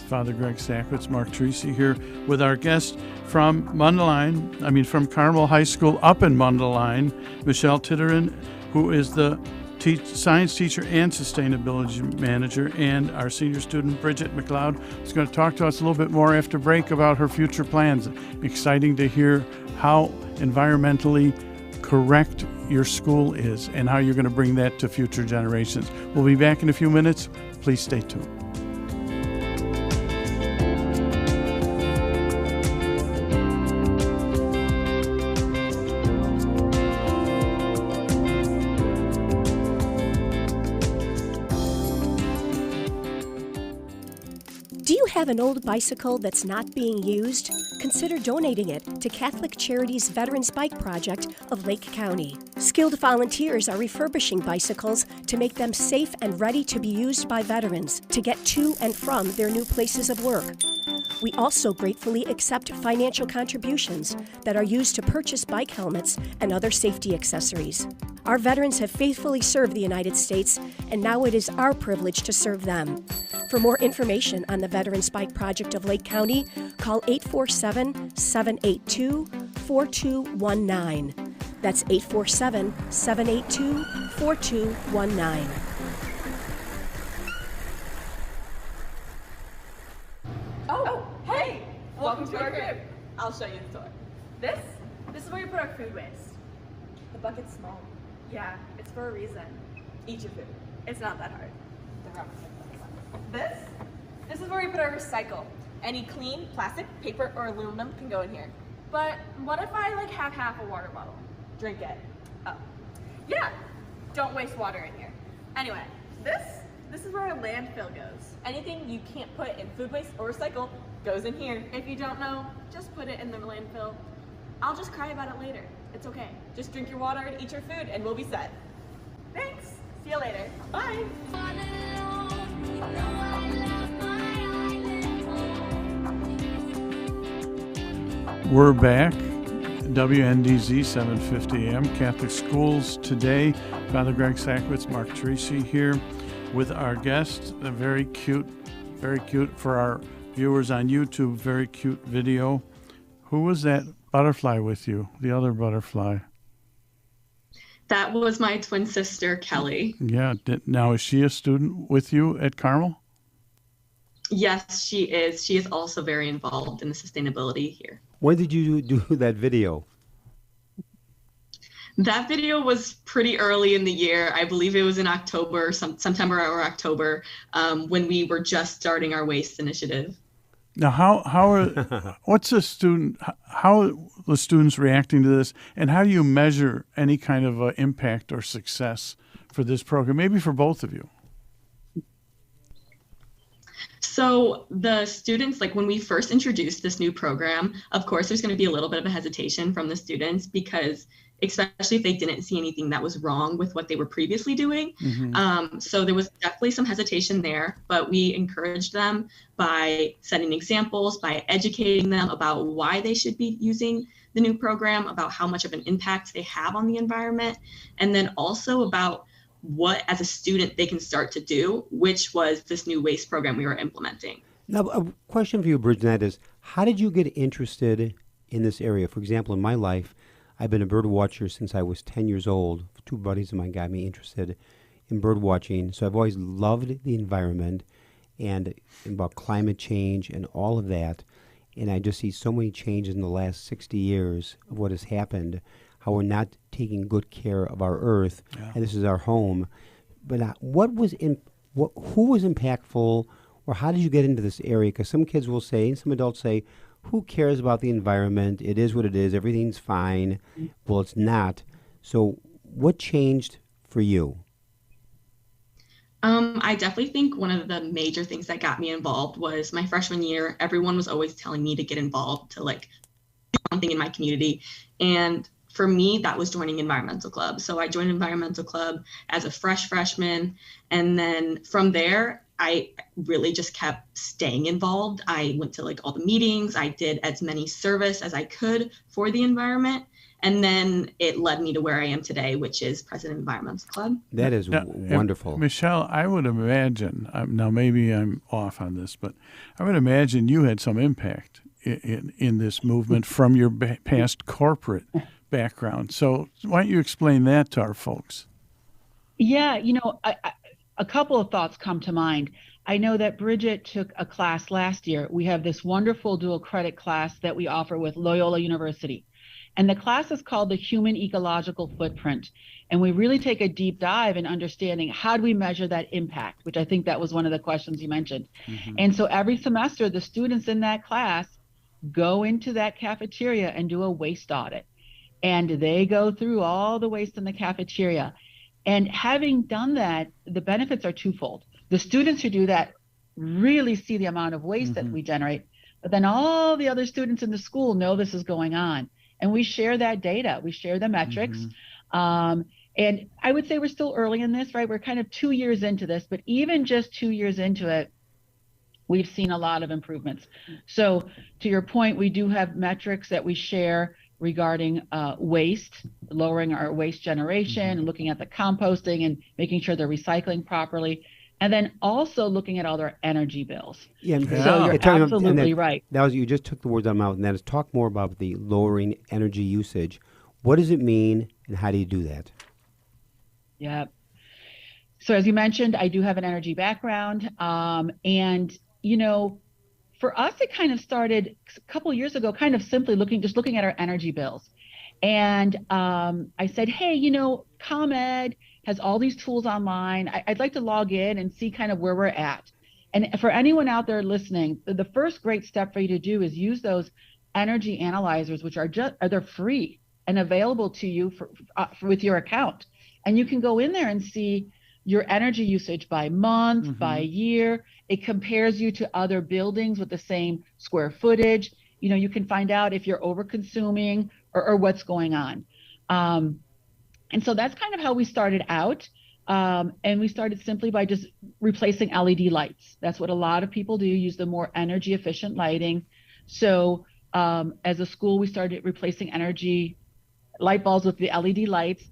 Father Greg Sackwitz, Mark Tracy here with our guest from from Carmel High School up in Mundelein, Michelle Titterin, who is the science teacher and sustainability manager, and our senior student, Bridget McLeod, is going to talk to us a little bit more after break about her future plans. Exciting to hear how environmentally correct your school is and how you're going to bring that to future generations. We'll be back in a few minutes. Please stay tuned. Do you have an old bicycle that's not being used? Consider donating it to Catholic Charities Veterans Bike Project of Lake County. Skilled volunteers are refurbishing bicycles to make them safe and ready to be used by veterans to get to and from their new places of work. We also gratefully accept financial contributions that are used to purchase bike helmets and other safety accessories. Our veterans have faithfully served the United States, and now it is our privilege to serve them. For more information on the Veterans Bike Project of Lake County, call 847-782-4219. That's 847-782-4219. Oh, hey! Welcome to our crib. I'll show you the tour. This is where we put our food waste. The bucket's small. Yeah, it's for a reason. Eat your food. It's not that hard. This is where we put our recycle. Any clean plastic, paper, or aluminum can go in here. But what if I have half a water bottle? Drink it. Oh. Yeah, don't waste water in here. Anyway, this is where our landfill goes. Anything you can't put in food waste or recycle goes in here. If you don't know, just put it in the landfill. I'll just cry about it later. It's okay. Just drink your water and eat your food and we'll be set. Thanks. See you later. Bye. We're back. WNDZ 750 AM, Catholic Schools Today. Father Greg Sackwitz, Mark Teresi here with our guest. A very cute for our viewers on YouTube, very cute video. Who was that butterfly with you, the other butterfly? That was my twin sister, Kelly. Yeah. Now, is she a student with you at Carmel? Yes, she is. She is also very involved in the sustainability here. When did you do that video? That video was pretty early in the year. I believe it was in October, September or October, when we were just starting our waste initiative. Now, how are how are the students reacting to this, and how do you measure any kind of impact or success for this program, maybe for both of you? So the students, when we first introduced this new program, of course, there's going to be a little bit of a hesitation from the students because especially if they didn't see anything that was wrong with what they were previously doing. Mm-hmm. So there was definitely some hesitation there, but we encouraged them by setting examples, by educating them about why they should be using the new program, about how much of an impact they have on the environment, and then also about what, as a student, they can start to do, which was this new waste program we were implementing. Now, a question for you, Bridget, is how did you get interested in this area? For example, in my life, I've been a bird watcher since I was 10 years old. Two buddies of mine got me interested in bird watching. So I've always loved the environment and about climate change and all of that. And I just see so many changes in the last 60 years of what has happened, how we're not taking good care of our earth, and this is our home. But who was impactful, or how did you get into this area? Because some kids will say, and some adults say, who cares about the environment? It is what it is. Everything's fine. Well, it's not. So what changed for you? I definitely think one of the major things that got me involved was my freshman year. Everyone was always telling me to get involved, to do something in my community. And for me, that was joining environmental club. So I joined environmental club as a freshman. And then from there, I really just kept staying involved. I went to all the meetings. I did as many service as I could for the environment. And then it led me to where I am today, which is President of Environmental Club. That is wonderful. Michelle, I would imagine, now maybe I'm off on this, but I would imagine you had some impact in this movement from your past corporate background. So why don't you explain that to our folks? Yeah, a couple of thoughts come to mind. I know that Bridget took a class last year. We have this wonderful dual credit class that we offer with Loyola University. And the class is called the Human Ecological Footprint. And we really take a deep dive in understanding how do we measure that impact, which I think that was one of the questions you mentioned. Mm-hmm. And so every semester, the students in that class go into that cafeteria and do a waste audit. And they go through all the waste in the cafeteria. And having done that, the benefits are twofold. The students who do that really see the amount of waste that we generate, but then all the other students in the school know this is going on. And we share that data. We share the metrics. And I would say we're still early in this, right? We're kind of 2 years into this, but even just 2 years into it, we've seen a lot of improvements. So to your point, we do have metrics that we share regarding waste, lowering our waste generation, and looking at the composting and making sure they're recycling properly. And then also looking at all their energy bills. Yeah, so you're absolutely right. That was, you just took the words out of my mouth, and that is talk more about the lowering energy usage. What does it mean, and how do you do that? Yeah. So as you mentioned, I do have an energy background. And, for us, it kind of started a couple of years ago, kind of simply looking at our energy bills. And I said, hey, ComEd has all these tools online. I'd like to log in and see kind of where we're at. And for anyone out there listening, the first great step for you to do is use those energy analyzers, which they're free and available to you with your account. And you can go in there and see your energy usage by month, by year. It compares you to other buildings with the same square footage. You can find out if you're over consuming or what's going on. And so that's kind of how we started out. And we started simply by just replacing LED lights. That's what a lot of people do, use the more energy efficient lighting. So as a school, we started replacing energy light bulbs with the LED lights.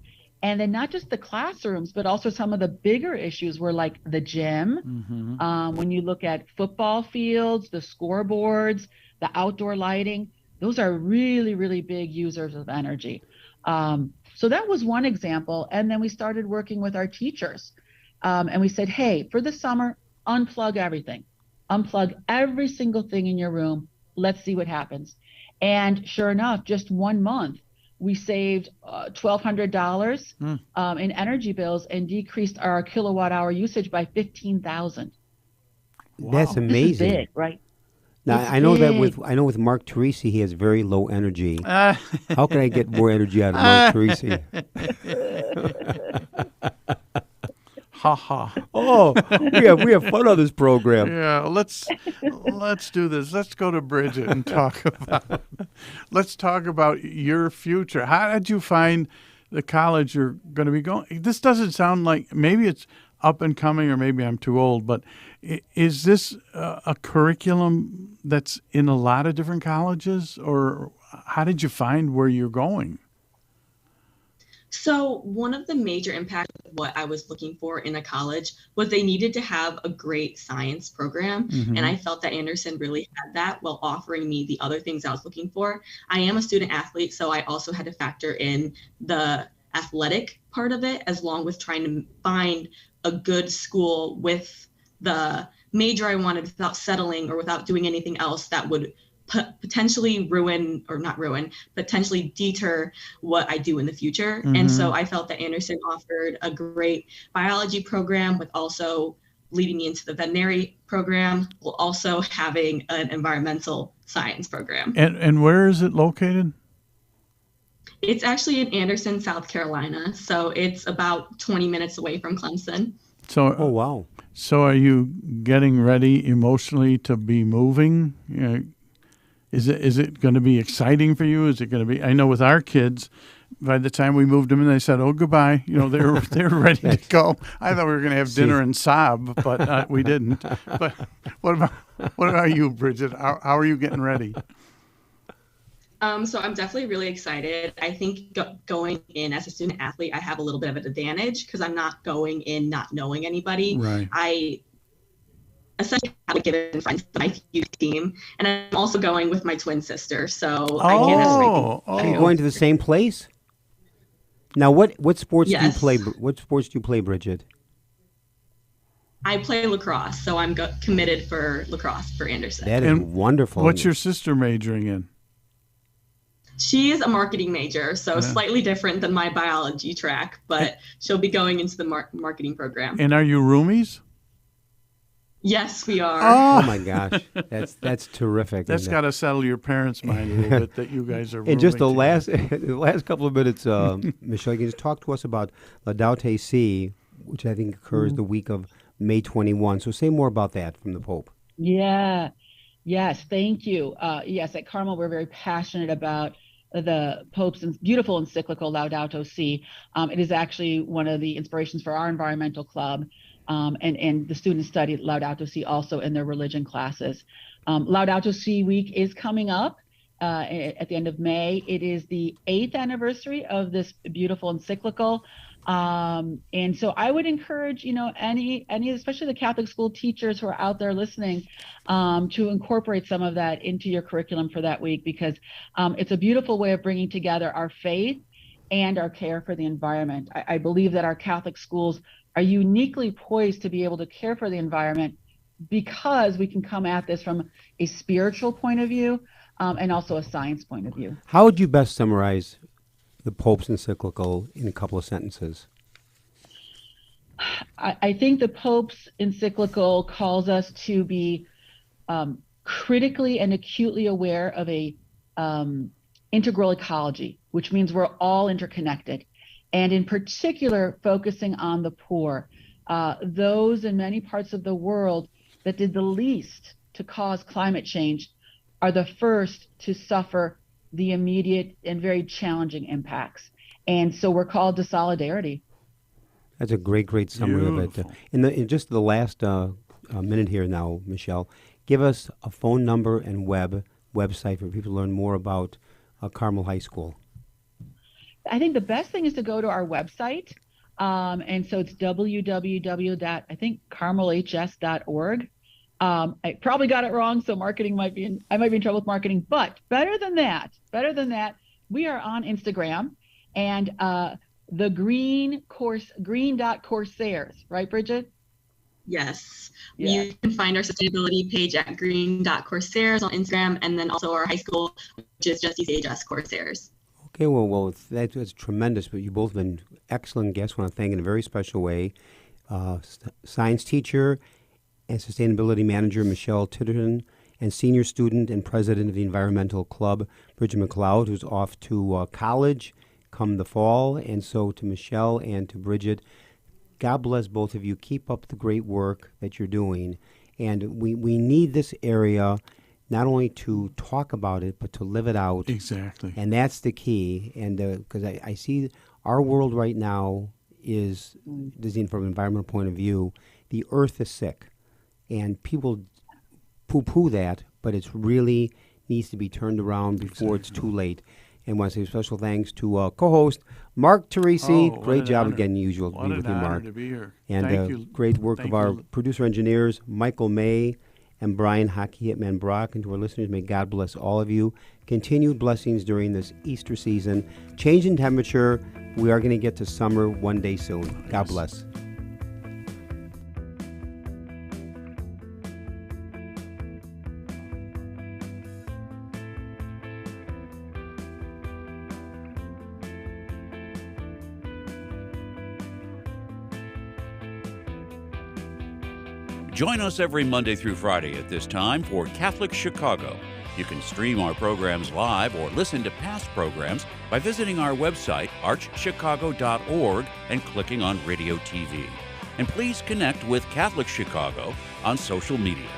And then not just the classrooms, but also some of the bigger issues were like the gym. When you look at football fields, the scoreboards, the outdoor lighting, those are really, really big users of energy. So that was one example. And then we started working with our teachers. And we said, hey, for the summer, unplug everything. Unplug every single thing in your room. Let's see what happens. And sure enough, just 1 month, we saved $1,200 in energy bills and decreased our kilowatt hour usage by 15,000. Wow. That's amazing. This is big, right? Now I know that with Mark Teresi, he has very low energy. How can I get more energy out of Mark Teresi? Ha ha. Oh, we have fun on this program. Yeah, let's do this. Let's go to Bridget and talk about your future. How did you find the college you're going to be going? This doesn't sound like, maybe it's up and coming, or maybe I'm too old, but is this a curriculum that's in a lot of different colleges, or how did you find where you're going? So one of the major impacts of what I was looking for in a college was they needed to have a great science program. And I felt that Anderson really had that while offering me the other things I was looking for. I am a student athlete, so I also had to factor in the athletic part of it, as long with trying to find a good school with the major I wanted without settling or without doing anything else that would potentially potentially deter what I do in the future. And so I felt that Anderson offered a great biology program with also leading me into the veterinary program, while also having an environmental science program. And where is it located? It's actually in Anderson, South Carolina. So it's about 20 minutes away from Clemson. So, oh, wow. So are you getting ready emotionally to be moving? Is it going to be exciting for you? Is it going to be? I know with our kids, by the time we moved them in, they said, "Oh, goodbye." They're ready to go. I thought we were going to have dinner and sob, but we didn't. But what about you, Bridget? How are you getting ready? So I'm definitely really excited. I think going in as a student athlete, I have a little bit of an advantage because I'm not going in not knowing anybody. Right. I essentially have a given friends to my youth team, and I'm also going with my twin sister. So I can't have Are you going to the same place? Now, what sports do you Yes. play? What sports do you play, Bridget? I play lacrosse, so I'm committed for lacrosse for Anderson. That is wonderful. What's your sister majoring in? She is a marketing major, so Yeah. slightly different than my biology track, but she'll be going into the marketing program. And are you roomies? Yes, we are. Oh my gosh, that's terrific. That's got to settle your parents' mind a little bit that you guys are. And just the rooming last couple of minutes, Michelle, you can just talk to us about Laudato Si, which I think occurs the week of May 21. So say more about that from the Pope. Yeah. Yes. Thank you. Yes. At Carmel, we're very passionate about the Pope's beautiful encyclical Laudato Si. It is actually one of the inspirations for our environmental club. And the students study Laudato Si also in their religion classes. Laudato Si week is coming up at the end of May. It is the 8th anniversary of this beautiful encyclical. And so I would encourage, any, especially the Catholic school teachers who are out there listening, to incorporate some of that into your curriculum for that week, because it's a beautiful way of bringing together our faith and our care for the environment. I believe that our Catholic schools are uniquely poised to be able to care for the environment because we can come at this from a spiritual point of view and also a science point of view. How would you best summarize the Pope's encyclical in a couple of sentences? I think the Pope's encyclical calls us to be critically and acutely aware of a integral ecology, which means we're all interconnected. And in particular, focusing on the poor, those in many parts of the world that did the least to cause climate change are the first to suffer the immediate and very challenging impacts. And so we're called to solidarity. That's a great summary of it. In just the last minute here now, Michelle, give us a phone number and website for people to learn more about Carmel High School. I think the best thing is to go to our website. And so it's www.carmelhs.org. I probably got it wrong, so I might be in trouble with marketing. But better than that, we are on Instagram and the green.corsairs, right, Bridget? Yes. Yeah. You can find our sustainability page at green.corsairs on Instagram, and then also our high school, which is just DCHS Corsairs. Okay, well, that's tremendous. But you both been excellent guests. I want to thank in a very special way science teacher and sustainability manager Michelle Titterton, and senior student and president of the environmental club Bridget McLeod, who's off to college come the fall. And so to Michelle and to Bridget, God bless both of you. Keep up the great work that you're doing. And we need this area not only to talk about it, but to live it out. Exactly. And that's the key. And because I see our world right now is, from an environmental point of view, the earth is sick. And people poo-poo that, but it really needs to be turned around before it's too late. And I want to say special thanks to co-host Mark Teresi. Great job again, usual to be with you, Mark. To be here. And Thank you. Great work of our producer engineers, Michael May and Brian Hockey Hitman Brock. And to our listeners, may God bless all of you. Continued blessings during this Easter season. Change in temperature. We are going to get to summer one day soon. God bless. Join us every Monday through Friday at this time for Catholic Chicago. You can stream our programs live or listen to past programs by visiting our website, archchicago.org, and clicking on Radio TV. And please connect with Catholic Chicago on social media.